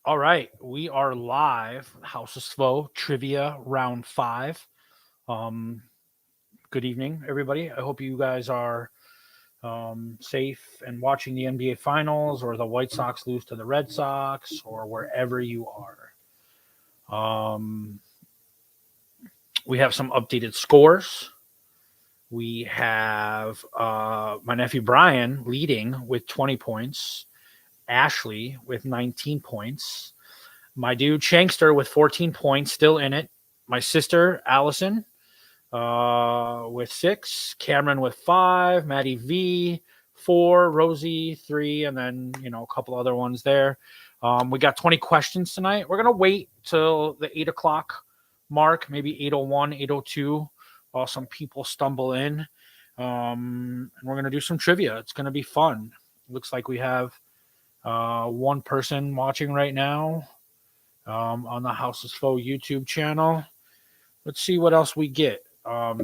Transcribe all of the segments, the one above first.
All right, we are live. House of Svo Trivia Round 5. Um, Good evening, everybody. I hope you guys are safe and watching the NBA Finals, or the White Sox lose to the Red Sox, or wherever you are. Um, we have some updated scores. We have my nephew Brian leading with 20 points, Ashley with 19 points, my dude Shankster with 14 points, still in it. My sister Allison with 6, Cameron with 5, Maddie V 4, Rosie 3, and then a couple other ones there. We got 20 questions tonight. We're gonna wait till the 8 o'clock mark, maybe 8:01, 8:02, while some people stumble in. And we're gonna do some trivia. It's gonna be fun. Looks like we have one person watching right now on the House of Foe YouTube channel. Let's see what else we get. Yeah,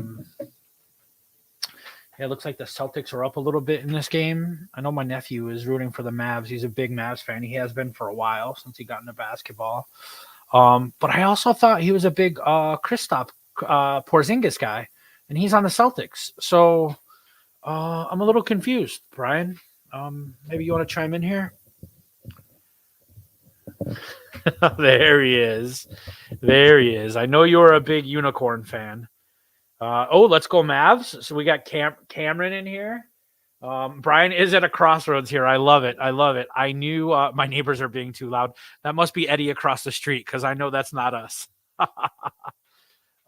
it looks like the Celtics are up a little bit in this game. I know my nephew is rooting for the Mavs. He's a big Mavs fan. He has been for a while since he got into basketball. But I also thought he was a big Kristaps Porzingis guy, and he's on the Celtics. So I'm a little confused, Brian. Maybe you want to chime in here? There he is. There he is. I know you're a big unicorn fan. Let's go Mavs. So we got Cameron in here. Brian is at a crossroads here. I love it. I love it. I knew my neighbors are being too loud. That must be Eddie across the street because I know that's not us.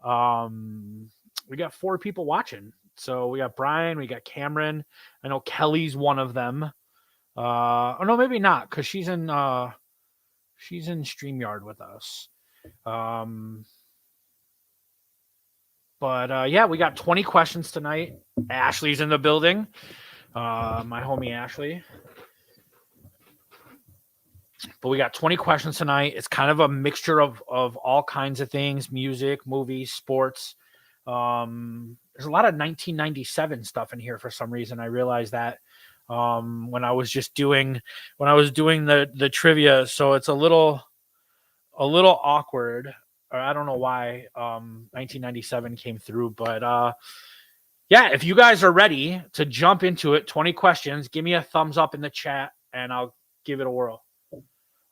We got 4 people watching. So we got Brian, we got Cameron. I know Kelly's one of them. No, maybe not because she's in StreamYard with us. But yeah, we got 20 questions tonight. Ashley's in the building. My homie Ashley. But we got 20 questions tonight. It's kind of a mixture of all kinds of things: music, movies, sports. There's a lot of 1997 stuff in here for some reason. I realized that when I was doing the trivia, so it's a little awkward. Or I don't know why 1997 came through, but yeah, if you guys are ready to jump into it, 20 questions, give me a thumbs up in the chat and I'll give it a whirl.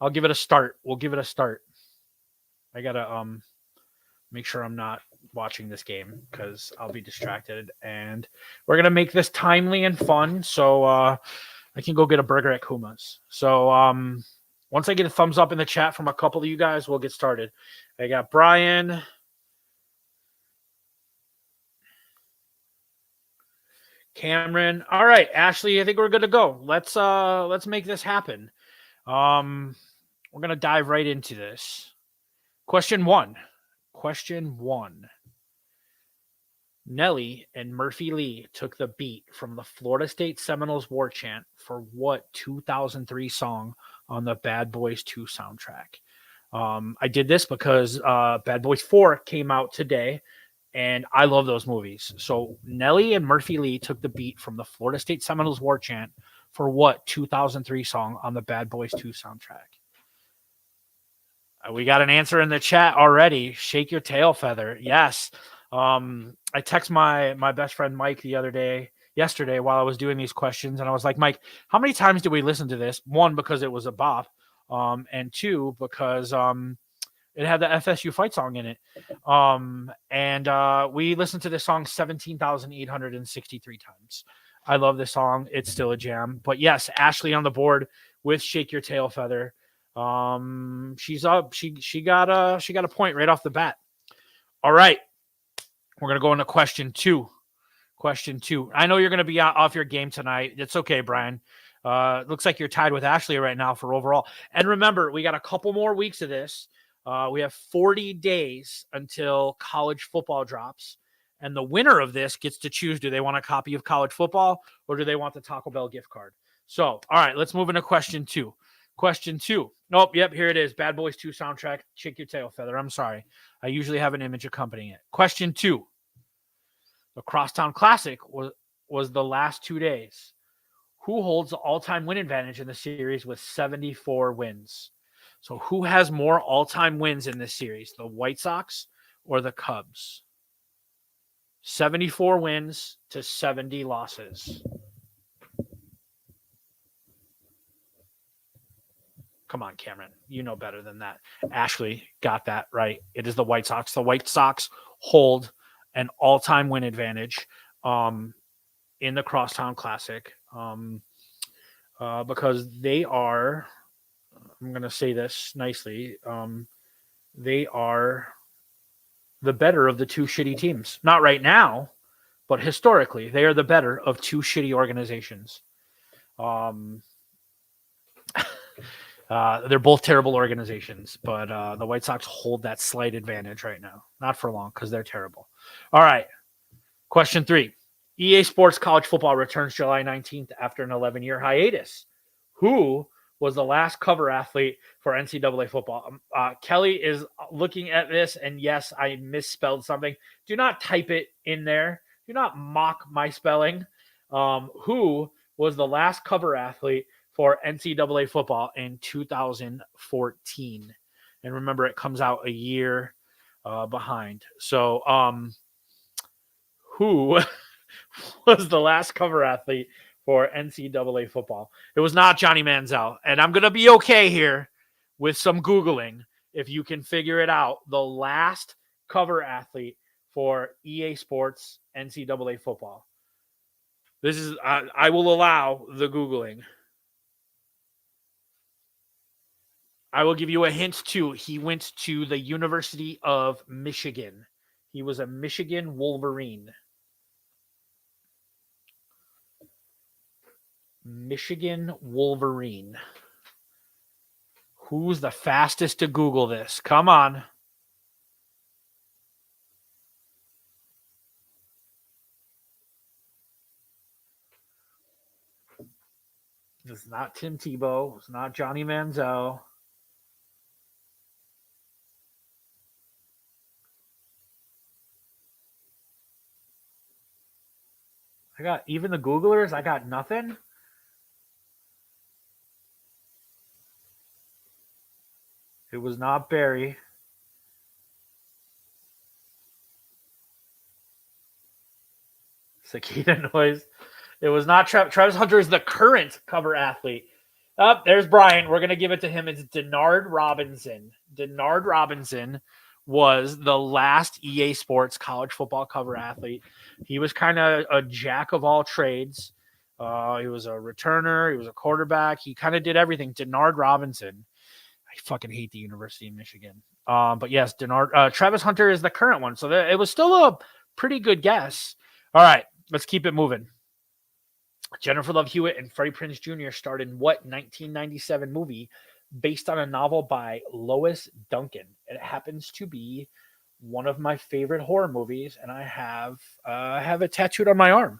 I'll give it a start. We'll give it a start. I gotta make sure I'm not watching this game because I'll be distracted. And we're gonna make this timely and fun, so I can go get a burger at Kuma's. So once I get a thumbs up in the chat from a couple of you guys, we'll get started. I got Brian. Cameron. All right, Ashley, I think we're good to go. Let's make this happen. We're going to dive right into this. Question 1. Nelly and Murphy Lee took the beat from the Florida State Seminoles war chant for what 2003 song on the Bad Boys 2 soundtrack? I did this because Bad Boys 4 came out today, and I love those movies. So Nelly and Murphy Lee took the beat from the Florida State Seminoles war chant for what 2003 song on the Bad Boys 2 soundtrack? We got an answer in the chat already. Shake your tail feather. Yes. I text my best friend Mike yesterday while I was doing these questions, and I was like, Mike, how many times did we listen to this? 1, because it was a bop, and 2, because it had the FSU fight song in it. And we listened to this song 17,863 times. I love this song. It's still a jam. But yes, Ashley on the board with Shake Your Tail Feather. She's up. She got a point right off the bat. All right. We're going to go into question 2. I know you're going to be off your game tonight. It's okay, Brian. Looks like you're tied with Ashley right now for overall. And remember, we got a couple more weeks of this. We have 40 days until college football drops. And the winner of this gets to choose, do they want a copy of college football or do they want the Taco Bell gift card? So, all right, let's move into question 2. Nope, yep, here it is. Bad Boys 2 soundtrack. Shake Your Tail Feather. I'm sorry. I usually have an image accompanying it. Question 2. The Crosstown Classic was the last 2 days. Who holds the all-time win advantage in the series with 74 wins? So who has more all-time wins in this series, the White Sox or the Cubs? 74 wins to 70 losses. Come on, Cameron. You know better than that. Ashley got that right. It is the White Sox. The White Sox hold an all-time win advantage in the Crosstown Classic because they are, I'm going to say this nicely, they are the better of the two shitty teams. Not right now, but historically, they are the better of two shitty organizations. They're both terrible organizations, but the White Sox hold that slight advantage right now. Not for long because they're terrible. All right. Question 3. EA Sports College Football returns July 19th after an 11-year hiatus. Who was the last cover athlete for NCAA football? Kelly is looking at this, and yes, I misspelled something. Do not type it in there. Do not mock my spelling. Who was the last cover athlete for NCAA football in 2014? And remember, it comes out a year behind. So, who was the last cover athlete for NCAA football? It was not Johnny Manziel. And I'm going to be okay here with some Googling if you can figure it out. The last cover athlete for EA Sports NCAA football. This is, I will allow the Googling. I will give you a hint too. He went to the University of Michigan. He was a Michigan Wolverine. Michigan Wolverine. Who's the fastest to Google this? Come on. It's not Tim Tebow. It's not Johnny Manziel. I got even the Googlers. I got nothing. It was not Barry. Cicada noise. It was not Travis Hunter is the current cover athlete. Oh, there's Brian. We're going to give it to him. It's Denard Robinson. Denard Robinson was the last EA Sports college football cover athlete. He was kind of a jack of all trades. He was a returner. He was a quarterback. He kind of did everything. Denard Robinson. I fucking hate the University of Michigan. But yes, Denard. Travis Hunter is the current one. So it was still a pretty good guess. All right, let's keep it moving. Jennifer Love Hewitt and Freddie Prinze Jr. starred in what 1997 movie based on a novel by Lois Duncan? It happens to be one of my favorite horror movies, and I have it tattooed on my arm.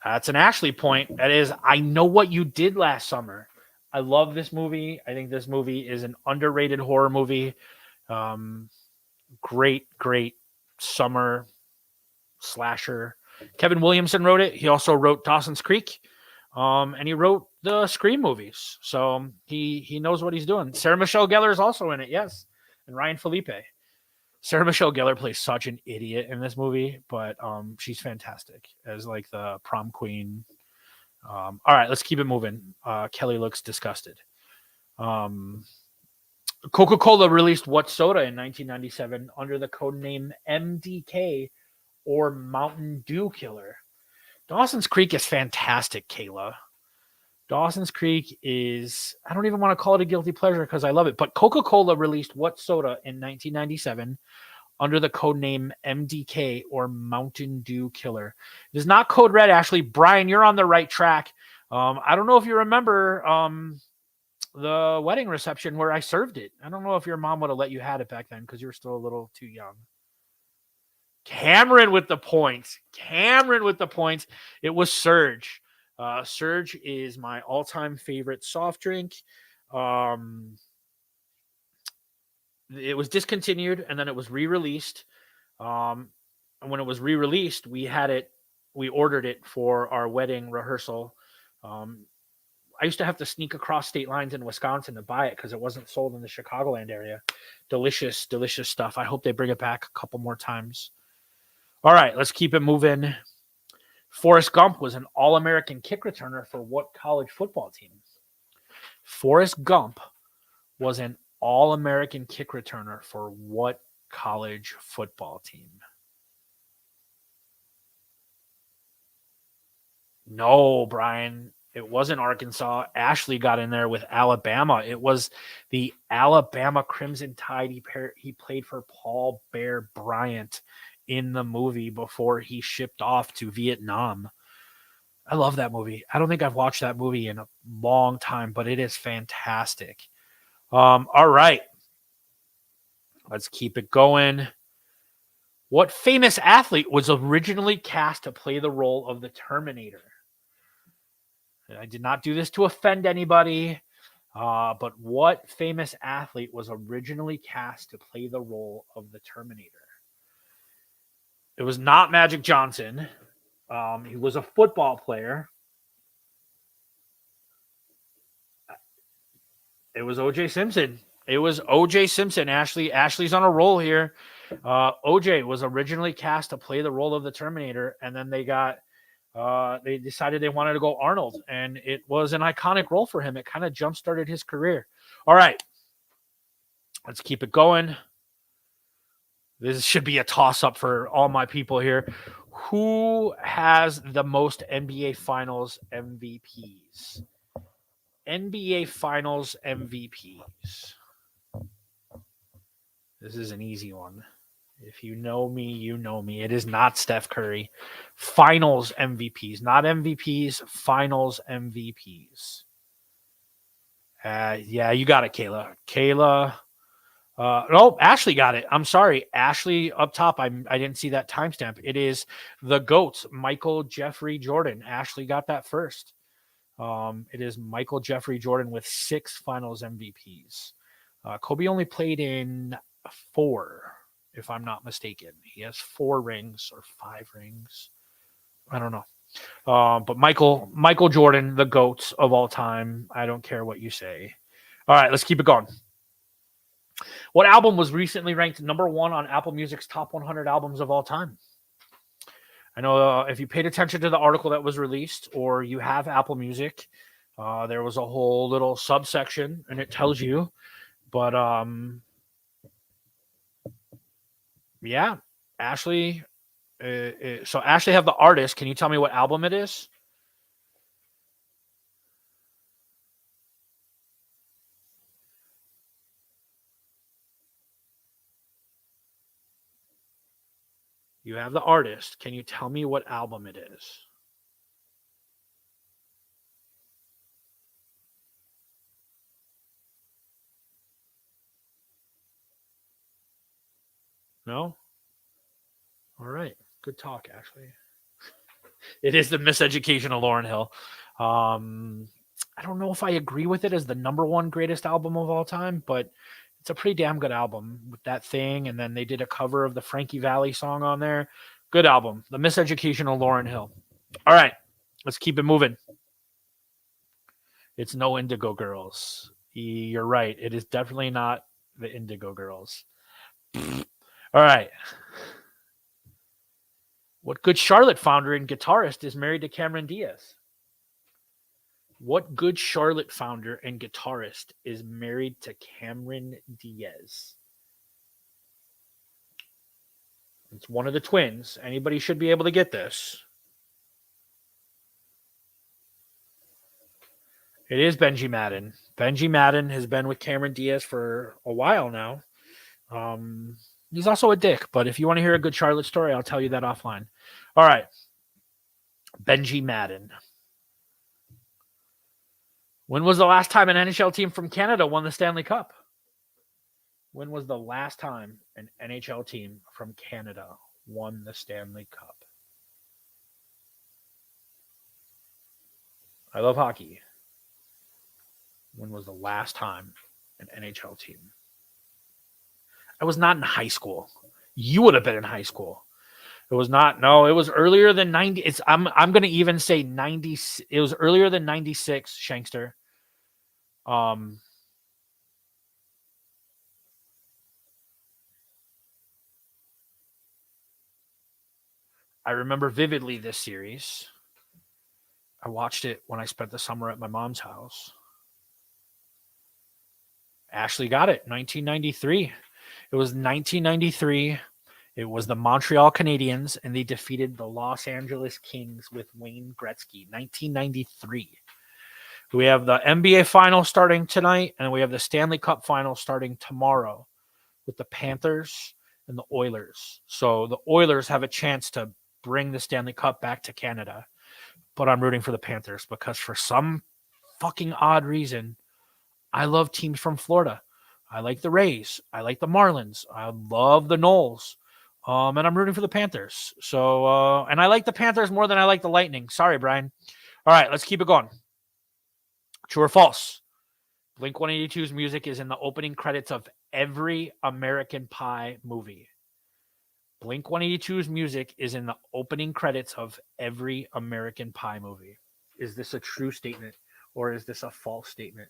That's an Ashley point. That is, I Know What You Did Last Summer. I love this movie. I think this movie is an underrated horror movie. Great summer slasher. Kevin Williamson wrote it. He also wrote Dawson's Creek, and he wrote the Scream movies. So he knows what he's doing. Sarah Michelle Gellar is also in it, yes, and Ryan Felipe. Sarah Michelle Gellar plays such an idiot in this movie, but she's fantastic as like the prom queen. All right, let's keep it moving. Kelly looks disgusted. Coca-Cola released what soda in 1997 under the code name MDK or Mountain Dew Killer? Dawson's Creek is fantastic, Kayla. Dawson's Creek is, I don't even want to call it a guilty pleasure because I love it, but Coca-Cola released what soda in 1997 under the code name MDK or Mountain Dew Killer? It is not Code Red, Ashley. Brian, you're on the right track. I don't know if you remember the wedding reception where I served it. I don't know if your mom would have let you have it back then because you were still a little too young. Cameron with the points. It was Surge. Surge is my all-time favorite soft drink. It was discontinued and then it was re-released. When when it was re-released, we ordered it for our wedding rehearsal. I used to have to sneak across state lines in Wisconsin to buy it because it wasn't sold in the Chicagoland area. Delicious, delicious stuff. I hope they bring it back a couple more times. All right, let's keep it moving. Forrest Gump was an All-American kick returner for what college football team? Forrest Gump was an All-American kick returner for what college football team? No, Brian. It wasn't Arkansas. Ashley got in there with Alabama. It was the Alabama Crimson Tide. He played for Paul Bear Bryant in the movie before he shipped off to Vietnam. I love that movie. I don't think I've watched that movie in a long time, but it is fantastic. All right. Let's keep it going. What famous athlete was originally cast to play the role of the Terminator? I did not do this to offend anybody, but what famous athlete was originally cast to play the role of the Terminator? It was not Magic Johnson. He was a football player. It was O.J. Simpson. Ashley's on a roll here. O.J. was originally cast to play the role of the Terminator, and then they decided they wanted to go Arnold, and it was an iconic role for him. It kind of jump-started his career. All right. Let's keep it going. This should be a toss-up for all my people here. Who has the most NBA Finals MVPs? NBA Finals MVPs. This is an easy one. If you know me, you know me. It is not Steph Curry. Finals MVPs, not MVPs, Finals MVPs. Yeah, you got it, Kayla. No, Ashley got it. I'm sorry. Ashley up top. I didn't see that timestamp. It is the GOAT, Michael Jeffrey Jordan. Ashley got that first. It is Michael Jeffrey Jordan with 6 Finals MVPs. Kobe only played in 4, if I'm not mistaken. He has 4 rings or 5 rings. I don't know. But Michael Jordan, the GOAT of all time. I don't care what you say. All right, let's keep it going. What album was recently ranked number 1 on Apple Music's top 100 albums of all time? I know if you paid attention to the article that was released, or you have Apple Music, there was a whole little subsection, and it tells you. But yeah, Ashley. So Ashley have the artist. Can you tell me what album it is? You have the artist. Can you tell me what album it is? No? All right. Good talk, Ashley. It is the Miseducation of Lauryn Hill. I don't know if I agree with it as the number 1 greatest album of all time, but it's a pretty damn good album with that thing. And then they did a cover of the Frankie Valli song on there. Good album. The Miseducation of Lauryn Hill. All right. Let's keep it moving. It's no Indigo Girls. You're right. It is definitely not the Indigo Girls. All right. What Good Charlotte founder and guitarist is married to Cameron Diaz? What Good Charlotte founder and guitarist is married to Cameron Diaz? It's one of the twins. Anybody should be able to get this. It is Benji Madden. Benji Madden has been with Cameron Diaz for a while now. He's also a dick, but if you want to hear a Good Charlotte story, I'll tell you that offline. All right. Benji Madden. When was the last time an NHL team from Canada won the Stanley Cup? When was the last time an NHL team from Canada won the Stanley Cup? I love hockey. When was the last time an NHL team? I was not in high school. You would have been in high school. It was not. No, it was earlier than 90. I'm going to even say 90. It was earlier than 96, Shankster. Um, I remember vividly this series. I watched it when I spent the summer at my mom's house. Ashley got it. 1993. It was 1993. It was the Montreal Canadiens, and they defeated the Los Angeles Kings with Wayne Gretzky. 1993. We have the NBA final starting tonight, and we have the Stanley Cup final starting tomorrow with the Panthers and the Oilers. So the Oilers have a chance to bring the Stanley Cup back to Canada, but I'm rooting for the Panthers because for some fucking odd reason, I love teams from Florida. I like the Rays. I like the Marlins. I love the Knowles. And I'm rooting for the Panthers. So, and I like the Panthers more than I like the Lightning. Sorry, Brian. All right, let's keep it going. True or false? Blink 182's music is in the opening credits of every American Pie movie. Blink 182's music is in the opening credits of every American Pie movie. Is this a true statement or is this a false statement?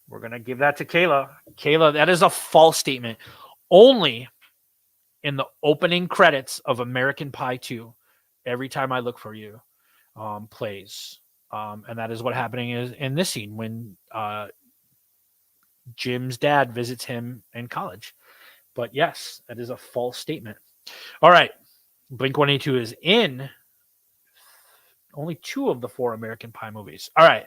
We're going to give that to Kayla. Kayla, that is a false statement. Only in the opening credits of American Pie 2, Every Time I Look for You, plays. And that is what happening is in this scene when Jim's dad visits him in college. But yes, that is a false statement. All right. Blink 182 is in only 2 of the 4 American Pie movies. All right.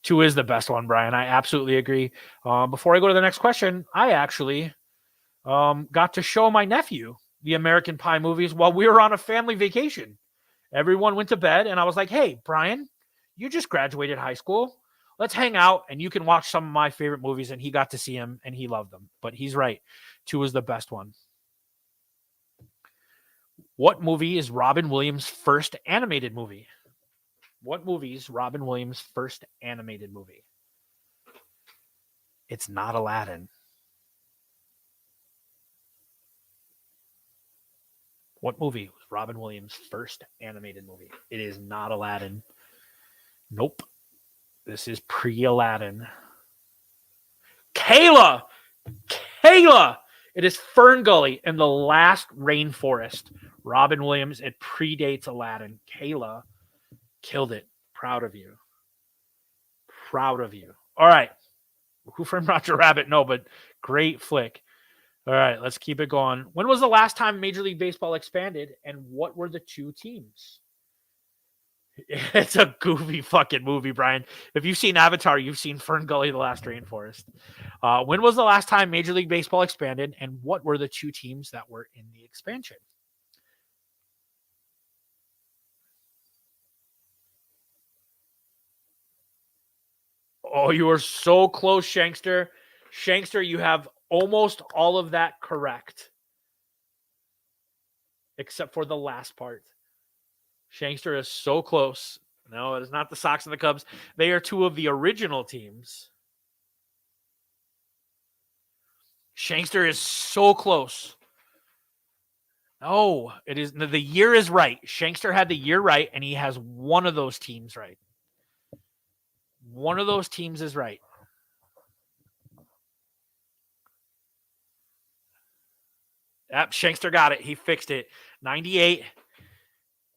2 is the best one, Brian. I absolutely agree. Before I go to the next question, I actually got to show my nephew the American Pie movies while we were on a family vacation. Everyone went to bed, and I was like, hey, Brian, you just graduated high school. Let's hang out, and you can watch some of my favorite movies. And he got to see them, and he loved them. But he's right. 2 is the best one. What movie is Robin Williams' first animated movie? What movie is Robin Williams' first animated movie? It's not Aladdin. What movie was Robin Williams' first animated movie? It is not Aladdin. Nope. This is pre-Aladdin. Kayla! Kayla! It is Fern Gully and the Last Rainforest. Robin Williams. It predates Aladdin. Kayla killed it. Proud of you. Proud of you. All right. Who Framed Roger Rabbit? No, but great flick. All right, let's keep it going. When was the last time Major League Baseball expanded, and what were the 2 teams? It's a goofy fucking movie, Brian. If you've seen Avatar, you've seen Fern Gully, The Last Rainforest. When was the last time Major League Baseball expanded, and what were the 2 teams that were in the expansion? Oh, you are so close, Shankster. Shankster, you have almost all of that correct, except for the last part. Shankster is so close. No, it is not the Sox and the Cubs. They are 2 of the original teams. Shankster is so close. No, it is the year is right. Shankster had the year right, and he has one of those teams right. One of those teams is right. Yep, Shankster got it. He fixed it. 98.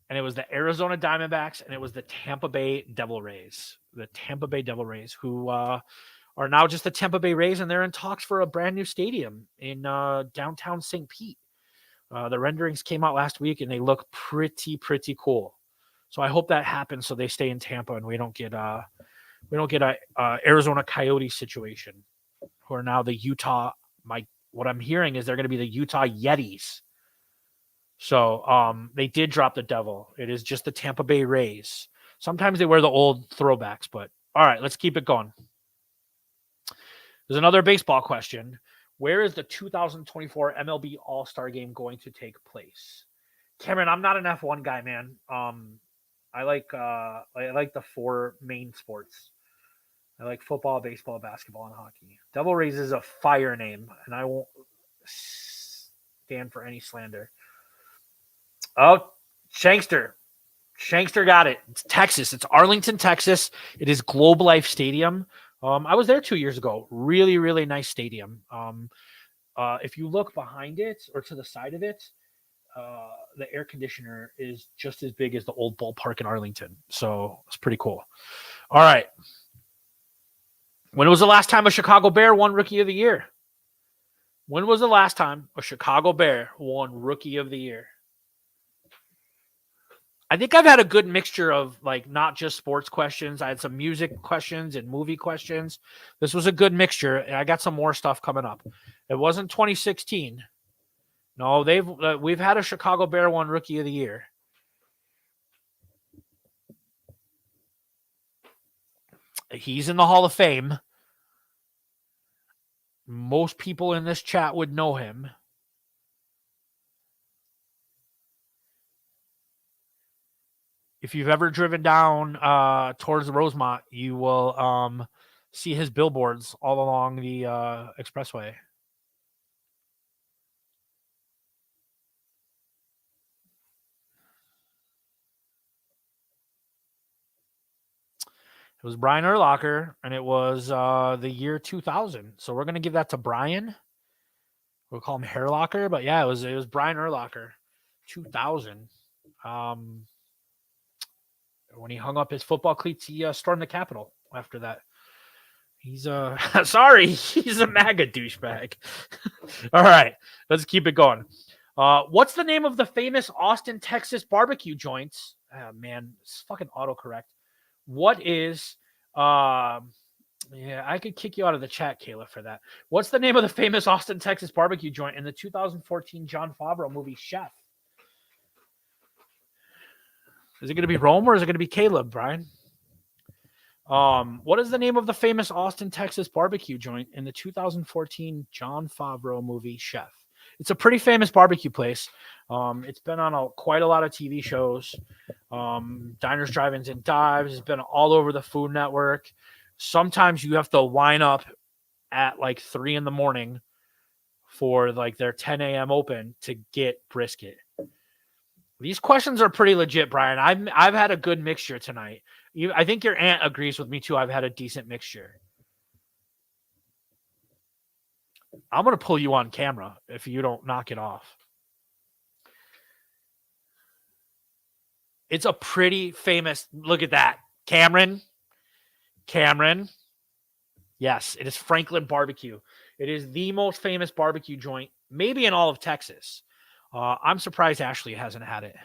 And it was the Arizona Diamondbacks, and it was the Tampa Bay Devil Rays. The Tampa Bay Devil Rays, who are now just the Tampa Bay Rays, and they're in talks for a brand new stadium in downtown St. Pete. The renderings came out last week, and they look pretty cool. So I hope that happens, so they stay in Tampa, and we don't get a Arizona Coyote situation, who are now the Utah. What I'm hearing is they're going to be the Utah Yetis. So they did drop the Devil. It is just the Tampa Bay Rays. Sometimes they wear the old throwbacks, but all right, let's keep it going. There's another baseball question. Where is the 2024 MLB All-Star Game going to take place? Cameron, I'm not an F1 guy, man. I like the 4 main sports. I like football, baseball, basketball, and hockey. Devil Rays is a fire name, and I won't stand for any slander. Oh, Shankster. Shankster got it. It's Texas. It's Arlington, Texas. It is Globe Life Stadium. I was there 2 years ago. Really, really nice stadium. If you look behind it or to the side of it, the air conditioner is just as big as the old ballpark in Arlington. So it's pretty cool. All right. When was the last time a Chicago Bear won Rookie of the Year? When was the last time a Chicago Bear won Rookie of the Year? I think I've had a good mixture of like not just sports questions. I had some music questions and movie questions. This was a good mixture. And I got some more stuff coming up. It wasn't 2016. No, we've had a Chicago Bear won Rookie of the Year. He's in the Hall of Fame. Most people in this chat would know him. If you've ever driven down towards Rosemont, you will see his billboards all along the expressway. It was Brian Urlacher, and it was the year 2000. So we're going to give that to Brian. We'll call him Hairlocker, but yeah, it was Brian Urlacher, 2000. When he hung up his football cleats, he stormed the Capitol after that. He's sorry, he's a MAGA douchebag. All right, let's keep it going. What's the name of the famous Austin, Texas barbecue joints? Oh, man, it's fucking autocorrect. What is yeah, I could kick you out of the chat, Kayla, for that. What's the name of the famous Austin, Texas barbecue joint in the 2014 Jon Favreau movie Chef? Is it going to be Rome or is it going to be Caleb, Brian? What is the name of the famous Austin, Texas barbecue joint in the 2014 Jon Favreau movie Chef? It's a pretty famous barbecue place. It's been on quite a lot of TV shows. Diners, Drive-Ins, and Dives. It's been all over the Food Network. Sometimes you have to line up at like 3 a.m. for like their 10 a.m. open to get brisket. These questions are pretty legit, Brian. I've had a good mixture tonight. I think your aunt agrees with me too. I've had a decent mixture. I'm going to pull you on camera if you don't knock it off. It's a pretty famous, look at that. Cameron. Yes, it is Franklin Barbecue. It is the most famous barbecue joint, maybe in all of Texas. I'm surprised Ashley hasn't had it.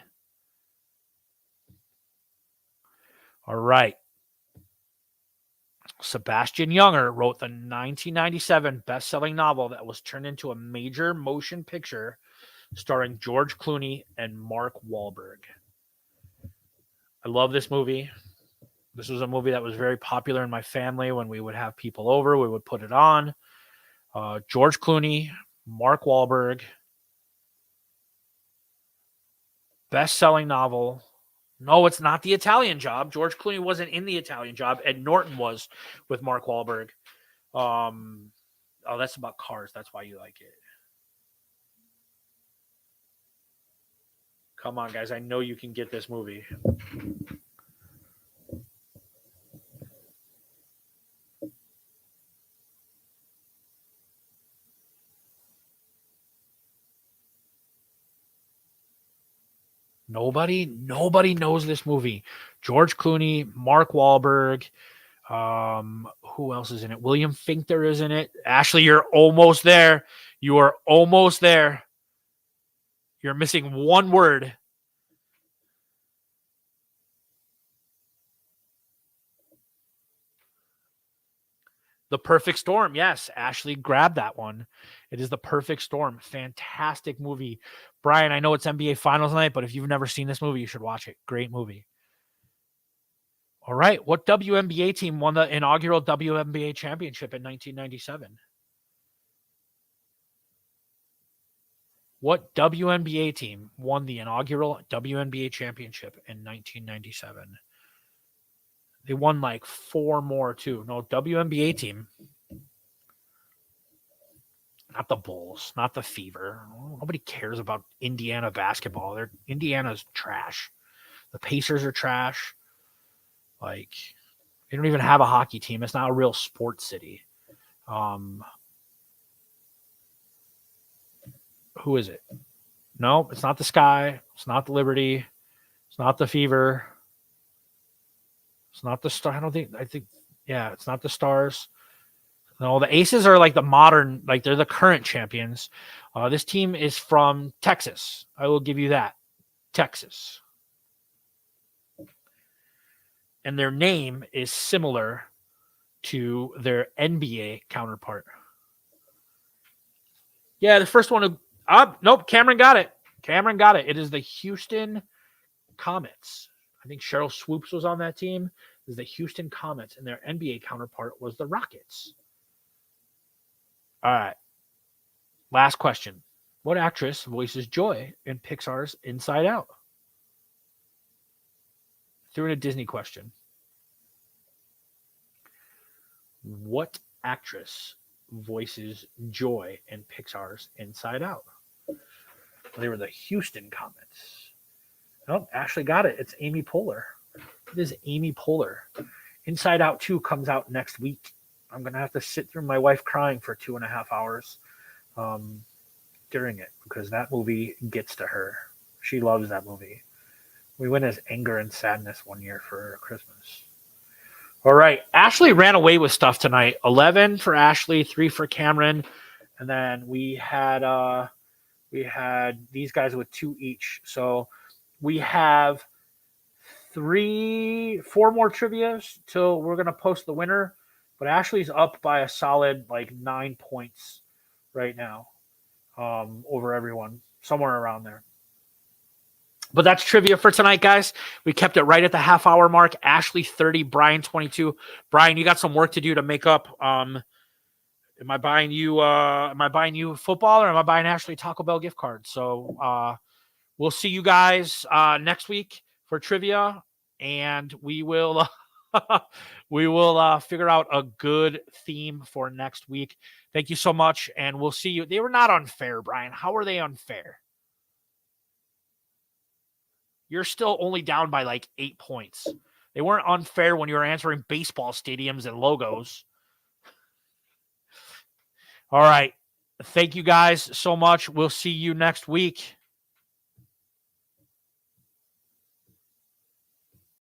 All right. Sebastian Junger wrote the 1997 best-selling novel that was turned into a major motion picture starring George Clooney and Mark Wahlberg. I love this movie. This was a movie that was very popular in my family. When we would have people over, we would put it on. George Clooney, Mark Wahlberg, best-selling novel. No, it's not The Italian Job. George Clooney wasn't in The Italian Job. Ed Norton was with Mark Wahlberg. That's about cars. That's why you like it. Come on, guys. I know you can get this movie. Nobody knows this movie. George Clooney, Mark Wahlberg. Who else is in it? William Fichtner is in it. Ashley, you're almost there. You are almost there. You're missing one word. The Perfect Storm. Yes, Ashley grabbed that one. It is The Perfect Storm. Fantastic movie. Brian, I know it's NBA Finals night, but if you've never seen this movie, you should watch it. Great movie. All right. What WNBA team won the inaugural WNBA championship in 1997? What WNBA team won the inaugural WNBA championship in 1997? They won like 4 more too. No, WNBA team. Not the Bulls, not the Fever. Nobody cares about Indiana basketball. Indiana's trash. The Pacers are trash. Like, they don't even have a hockey team. It's not a real sports city. Who is it? No, it's not the Sky. It's not the Liberty. It's not the Fever. It's not the Star. It's not the Stars. No, the Aces are like the modern, like they're the current champions. This team is from Texas. I will give you that. Texas. And their name is similar to their NBA counterpart. Yeah, the first one. Nope, Cameron got it. It is the Houston Comets. I think Cheryl Swoops was on that team. It is the Houston Comets, and their NBA counterpart was the Rockets. All right. Last question. What actress voices Joy in Pixar's Inside Out? Threw in a Disney question. What actress voices Joy in Pixar's Inside Out? They were the Houston Comets. Oh, Ashley got it. It's Amy Poehler. It is Amy Poehler. Inside Out 2 comes out next week. I'm going to have to sit through my wife crying for 2.5 hours during it because that movie gets to her. She loves that movie. We went as anger and sadness one year for Christmas. All right. Ashley ran away with stuff tonight. 11 for Ashley, 3 for Cameron. And then we had these guys with 2 each. So we have 4 more trivias till we're going to post the winner. But Ashley's up by a solid 9 points right now over everyone, somewhere around there. But that's trivia for tonight, guys. We kept it right at the half-hour mark. Ashley 30, Brian 22. Brian, you got some work to do to make up. Am I buying you football, or am I buying Ashley Taco Bell gift card? So we'll see you guys next week for trivia, and we will figure out a good theme for next week. Thank you so much, and we'll see you. They were not unfair, Brian. How are they unfair? You're still only down by 8 points. They weren't unfair when you were answering baseball stadiums and logos. All right. Thank you guys so much. We'll see you next week.